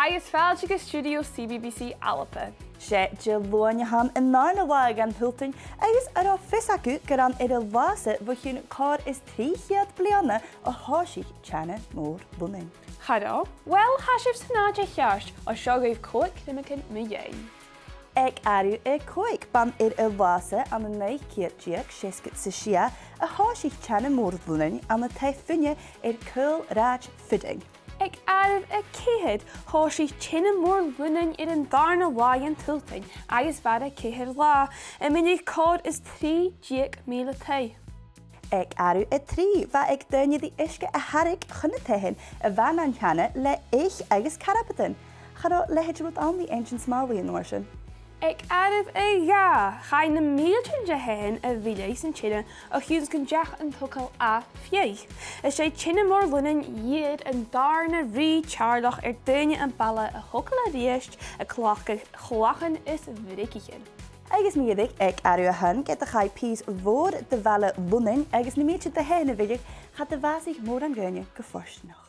agus fáilte go studio CBBC ALBA. Sé de luineham in nána bhaig an thuiltain agus ar fis acu gur an ar bhasa bhuiún cáir is tríchiad bliana a háisí Teine Mòr Lunnainn. Hadó? Well, hasibh sanáide cheart ó seogaibh Còig Criomagan mi dhéin. Ag airú Còig ban ar bhasa an na céirtíag séascat sa sia a háisí Teine Mòr Lunnainn an na taifine ar cúil ráid fiding. Ag airh céhead háisí Teine Mòr Lunnainn ar an darna bhaig an tuiltain agus bhada céhead lá a miniu cáir is 3,000 tae. Ag airú trí bheit ag daine dí isce a harig chuna taithin a bhean an cheanna le ich agus carapatan. Chadó lehéid rud an the ancient smálaí an nóir sin. Ag airh ga, chai na míltrin de hen a bhíléis an Teine a chiúns gon deach an tucail a Faic. Is sé Teine Mòr Lunnainn iad an darna rí tearlach ar daine an balla a thucail a ríist a chlachan is bhriicichen. Agus míidir ag airú a hun get a chai pís mhór de bhela Lunnainn agus na míte de hen a bhidir chat a bhasig mór an gcuine go forst nach.